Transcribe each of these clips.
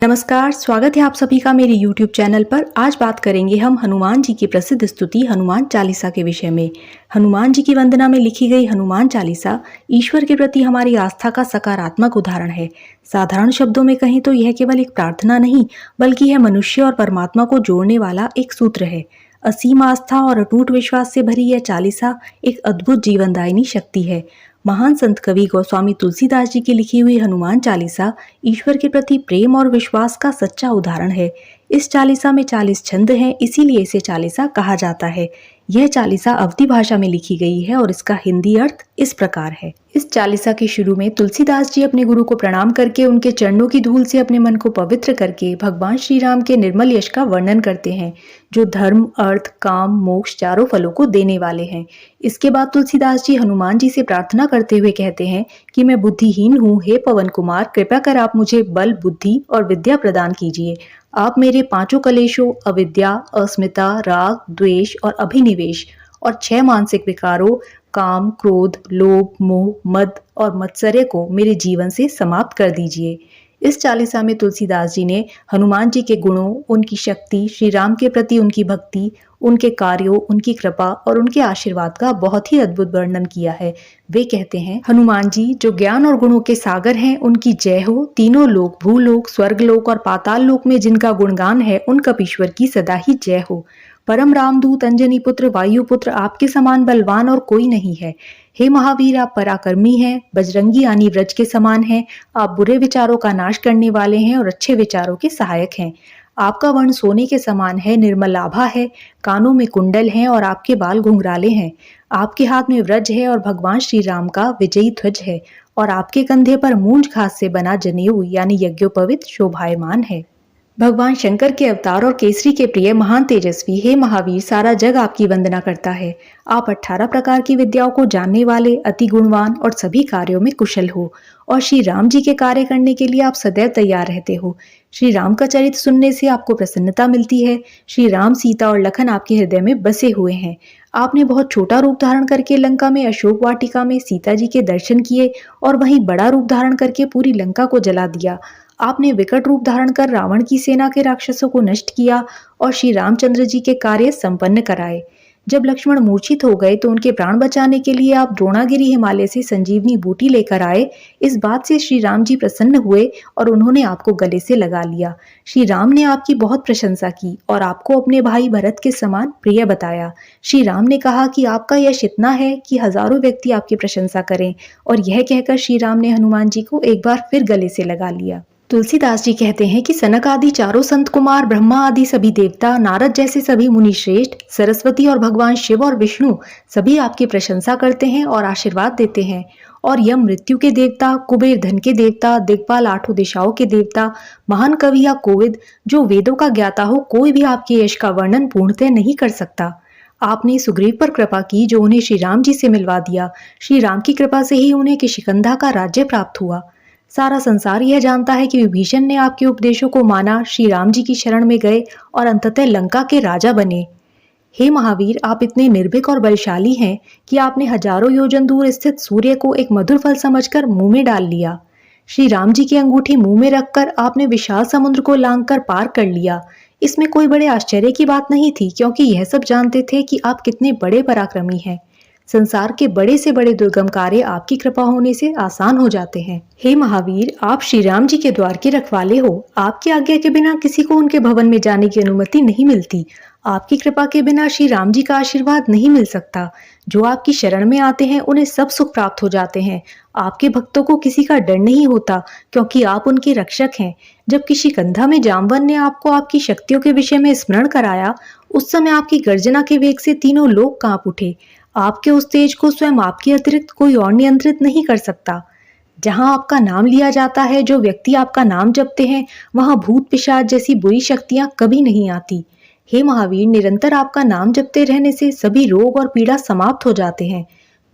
नमस्कार, स्वागत है आप सभी का मेरे YouTube चैनल पर। आज बात करेंगे हम हनुमान जी की प्रसिद्ध स्तुति हनुमान चालीसा के विषय में। हनुमान जी की वंदना में लिखी गई हनुमान चालीसा ईश्वर के प्रति हमारी आस्था का सकारात्मक उदाहरण है। साधारण शब्दों में कहें तो यह केवल एक प्रार्थना नहीं, बल्कि यह मनुष्य और परमात्मा को जोड़ने वाला एक सूत्र है। असीम आस्था और अटूट विश्वास से भरी यह चालीसा एक अद्भुत जीवनदायिनी शक्ति है। महान संत कवि गोस्वामी तुलसीदास जी की लिखी हुई हनुमान चालीसा ईश्वर के प्रति प्रेम और विश्वास का सच्चा उदाहरण है। इस चालीसा में 40 छंद हैं, इसीलिए इसे चालीसा कहा जाता है। यह चालीसा अवधी भाषा में लिखी गई है और इसका हिंदी अर्थ इस प्रकार है। इस चालीसा के शुरू में तुलसीदास जी अपने गुरु को प्रणाम करके उनके चरणों की धूल से अपने मन को पवित्र करके भगवान श्री राम के निर्मल यश का वर्णन करते हैं, जो धर्म, अर्थ, काम, मोक्ष चारों फलों को देने वाले हैं। इसके बाद तुलसीदास जी हनुमान जी से प्रार्थना करते हुए कहते हैं कि मैं बुद्धिहीन हूँ, हे पवन कुमार, कृपया कर आप मुझे बल, बुद्धि और विद्या प्रदान कीजिए। आप मेरे 5 कलेशों अविद्या, अस्मिता, राग, द्वेष और अभिनिवेश और 6 मानसिक विकारों काम, क्रोध, लोभ, मोह, मद और मत्सर्य को मेरे जीवन से समाप्त कर दीजिए। इस चालीसा में तुलसीदास जी ने हनुमान जी के गुणों, उनकी शक्ति, श्री राम के प्रति उनकी भक्ति, उनके कार्यों, उनकी कृपा और उनके आशीर्वाद का बहुत ही अद्भुत वर्णन किया है। वे कहते हैं, हनुमान जी जो ज्ञान और गुणों के सागर हैं, उनकी जय हो। तीनों लोक, भूलोक, स्वर्गलोक और पाताल लोक में जिनका गुणगान है, उन कपीश्वर की सदा ही जय हो। परम रामदूत, अंजनी पुत्र, वायुपुत्र, आपके समान बलवान और कोई नहीं है। हे महावीर, आप पराक्रमी हैं, बजरंगी यानी व्रज के समान हैं। आप बुरे विचारों का नाश करने वाले हैं और अच्छे विचारों के सहायक हैं। आपका वर्ण सोने के समान है, निर्मल आभा है, कानों में कुंडल हैं और आपके बाल घुंघराले हैं। आपके हाथ में व्रज है और भगवान श्री राम का विजयी ध्वज है और आपके कंधे पर मूंज घास से बना जनेऊ यानी यज्ञोपवीत शोभायमान है। भगवान शंकर के अवतार और केसरी के प्रिय महान तेजस्वी, हे महावीर, सारा जग आपकी वंदना करता है। आप 18 प्रकार की विद्याओं को जानने वाले, अति गुणवान और सभी कार्यों में कुशल हो और श्री राम जी के कार्य करने के लिए आप सदैव तैयार रहते हो। श्री राम का चरित्र सुनने से आपको प्रसन्नता मिलती है। श्री राम, सीता और लखन आपके हृदय में बसे हुए हैं। आपने बहुत छोटा रूप धारण करके लंका में अशोक वाटिका में सीता जी के दर्शन किए और वहीं बड़ा रूप धारण करके पूरी लंका को जला दिया। आपने विकट रूप धारण कर रावण की सेना के राक्षसों को नष्ट किया और श्री रामचंद्र जी के कार्य संपन्न कराए। जब लक्ष्मण मूर्छित हो गए तो उनके प्राण बचाने के लिए आप द्रोणागिरी हिमालय से संजीवनी बूटी लेकर आए। इस बात से श्री राम जी प्रसन्न हुए और उन्होंने आपको गले से लगा लिया। श्री राम ने आपकी बहुत प्रशंसा की और आपको अपने भाई भरत के समान प्रिय बताया। श्री राम ने कहा कि आपका यश इतना है कि हजारों व्यक्ति आपकी प्रशंसा करें, और यह कहकर श्री राम ने हनुमान जी को एक बार फिर गले से लगा लिया। तुलसीदास जी कहते हैं कि सनक आदि चारों संत कुमार, ब्रह्मा आदि सभी देवता, नारद जैसे सभी मुनि श्रेष्ठ, सरस्वती और भगवान शिव और विष्णु सभी आपकी प्रशंसा करते हैं और आशीर्वाद देते हैं। और यम मृत्यु के देवता, कुबेर धन के देवता, दिक्पाल 8 दिशाओं के देवता, महान कवि या कोविद जो वेदों का ज्ञाता हो, कोई भी आपके यश का वर्णन पूर्णतः नहीं कर सकता। आपने सुग्रीव पर कृपा की जो उन्हें श्री राम जी से मिलवा दिया। श्री राम की कृपा से ही उन्हें किशिकंधा का राज्य प्राप्त हुआ। सारा संसार यह जानता है कि विभीषण ने आपके उपदेशों को माना, श्री राम जी की शरण में गए और अंततः लंका के राजा बने। हे महावीर, आप इतने निर्भीक और बलशाली हैं कि आपने हजारों योजन दूर स्थित सूर्य को एक मधुर फल समझकर मुंह में डाल लिया। श्री राम जी की अंगूठी मुंह में रखकर आपने विशाल समुद्र को लांघकर पार कर लिया। इसमें कोई बड़े आश्चर्य की बात नहीं थी, क्योंकि यह सब जानते थे कि आप कितने बड़े पराक्रमी हैं। संसार के बड़े से बड़े दुर्गम कार्य आपकी कृपा होने से आसान हो जाते हैं। हे महावीर, आप श्री राम जी के द्वार के रखवाले हो। आपकी आज्ञा के बिना किसी को उनके भवन में जाने की अनुमति नहीं मिलती। आपकी कृपा के बिना श्री राम जी का आशीर्वाद नहीं मिल सकता। जो आपकी शरण में आते हैं उन्हें सब सुख प्राप्त हो जाते हैं। आपके भक्तों को किसी का डर नहीं होता, क्योंकि आप उनके रक्षक हैं। जब किशिकंधा में जामवन ने आपको आपकी शक्तियों के विषय में स्मरण कराया, उस समय आपकी गर्जना के वेग से तीनों लोग कांप उठे। आपके उस तेज को स्वयं आपके अतिरिक्त कोई और नियंत्रित नहीं कर सकता। जहां आपका नाम लिया जाता है, जो व्यक्ति आपका नाम जपते हैं, वहां भूत पिशाच जैसी बुरी शक्तियां कभी नहीं आती। हे महावीर, निरंतर आपका नाम जपते रहने से सभी रोग और पीड़ा समाप्त हो जाते हैं।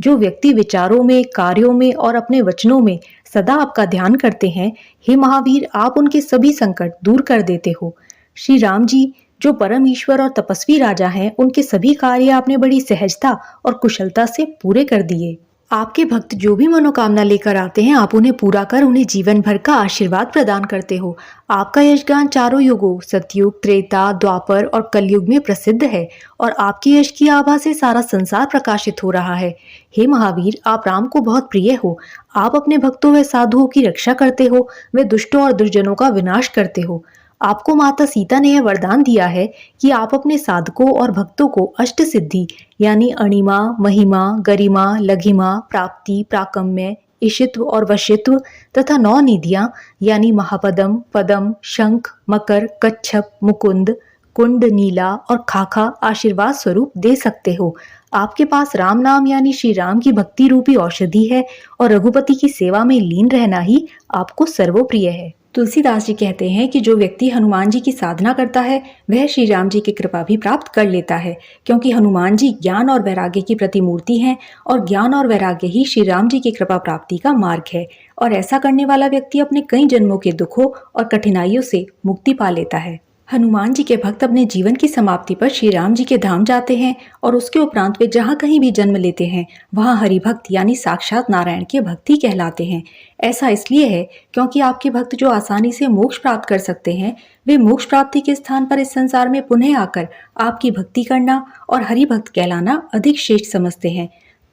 जो व्यक्ति विचारों में, कार्यों में और अपने वचनों में सदा आपका ध्यान करते हैं, हे महावीर, आप उनके सभी संकट दूर कर देते हो। श्री राम जी जो परम ईश्वर और तपस्वी राजा हैं, उनके सभी कार्य आपने बड़ी सहजता और कुशलता से पूरे कर दिए। आपके भक्त जो भी मनोकामना लेकर आते हैं, आप उन्हें पूरा कर उन्हें जीवन भर का आशीर्वाद प्रदान करते हो। आपका यशगान चारों युगों सतयुग, त्रेता, द्वापर और कलयुग में प्रसिद्ध है और आपके यश की आभा से सारा संसार प्रकाशित हो रहा है। हे महावीर, आप राम को बहुत प्रिय हो। आप अपने भक्तों व साधुओं की रक्षा करते हो, वे दुष्टों और दुर्जनों का विनाश करते हो। आपको माता सीता ने यह वरदान दिया है कि आप अपने साधकों और भक्तों को अष्ट सिद्धि यानी अणिमा, महिमा, गरिमा, लघिमा, प्राप्ति, प्राकम्य, इशित्व और वशित्व तथा 9 निधियां यानी महापदम, पदम, शंख, मकर, कच्छप, मुकुंद, कुंड, नीला और खाखा आशीर्वाद स्वरूप दे सकते हो। आपके पास राम नाम यानी श्री राम की भक्ति रूपी औषधि है और रघुपति की सेवा में लीन रहना ही आपको सर्वोप्रिय है। तुलसीदास जी कहते हैं कि जो व्यक्ति हनुमान जी की साधना करता है वह श्री राम जी की कृपा भी प्राप्त कर लेता है, क्योंकि हनुमान जी ज्ञान और वैराग्य की प्रतिमूर्ति हैं और ज्ञान और वैराग्य ही श्री राम जी की कृपा प्राप्ति का मार्ग है। और ऐसा करने वाला व्यक्ति अपने कई जन्मों के दुखों और कठिनाइयों से मुक्ति पा लेता है। हनुमान जी के भक्त अपने जीवन की समाप्ति पर श्री राम जी के धाम जाते हैं और उसके उपरांत वे जहाँ कहीं भी जन्म लेते हैं वहाँ हरिभक्त यानी साक्षात नारायण के भक्त ही कहलाते हैं। ऐसा इसलिए है क्योंकि आपके भक्त जो आसानी से मोक्ष प्राप्त कर सकते हैं, वे मोक्ष प्राप्ति के स्थान पर इस संसार में पुनः आकर आपकी भक्ति करना और हरिभक्त कहलाना अधिक श्रेष्ठ समझते हैं।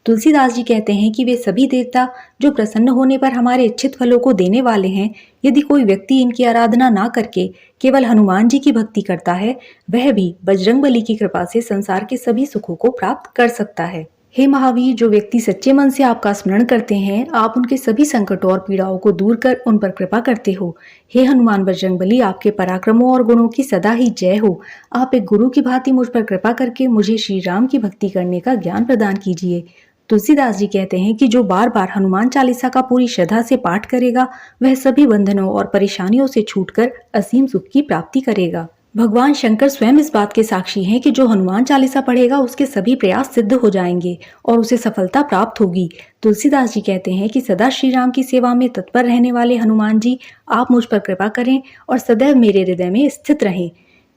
तुलसीदास जी कहते हैं कि वे सभी देवता जो प्रसन्न होने पर हमारे इच्छित फलों को देने वाले हैं, यदि कोई व्यक्ति इनकी आराधना ना करके केवल हनुमान जी की भक्ति करता है, वह भी बजरंगबली की कृपा से संसार के सभी सुखों को प्राप्त कर सकता है। हे महावीर, जो व्यक्ति सच्चे मन से आपका स्मरण करते हैं, आप उनके सभी संकटों और पीड़ाओं को दूर कर उन पर कृपा करते हो। हे हनुमान बजरंगबली, आपके पराक्रमों और गुणों की सदा ही जय हो। आप एक गुरु की भांति मुझ पर कृपा करके मुझे श्री राम की भक्ति करने का ज्ञान प्रदान कीजिए। तुलसीदास जी कहते हैं कि जो बार बार हनुमान चालीसा का पूरी श्रद्धा से पाठ करेगा, वह सभी बंधनों और परेशानियों से छूटकर असीम सुख की प्राप्ति करेगा। भगवान शंकर स्वयं इस बात के साक्षी हैं कि जो हनुमान चालीसा पढ़ेगा उसके सभी प्रयास सिद्ध हो जाएंगे और उसे सफलता प्राप्त होगी। तुलसीदास जी कहते हैं कि सदा श्री राम की सेवा में तत्पर रहने वाले हनुमान जी, आप मुझ पर कृपा करें और सदैव मेरे हृदय में स्थित रहें।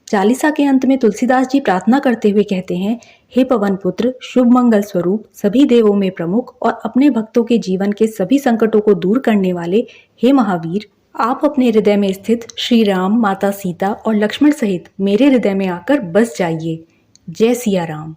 चालीसा के अंत में तुलसीदास जी प्रार्थना करते हुए कहते हैं, हे पवन पुत्र, शुभ मंगल स्वरूप, सभी देवों में प्रमुख और अपने भक्तों के जीवन के सभी संकटों को दूर करने वाले हे महावीर, आप अपने हृदय में स्थित श्री राम, माता सीता और लक्ष्मण सहित मेरे हृदय में आकर बस जाइए। जय सिया राम।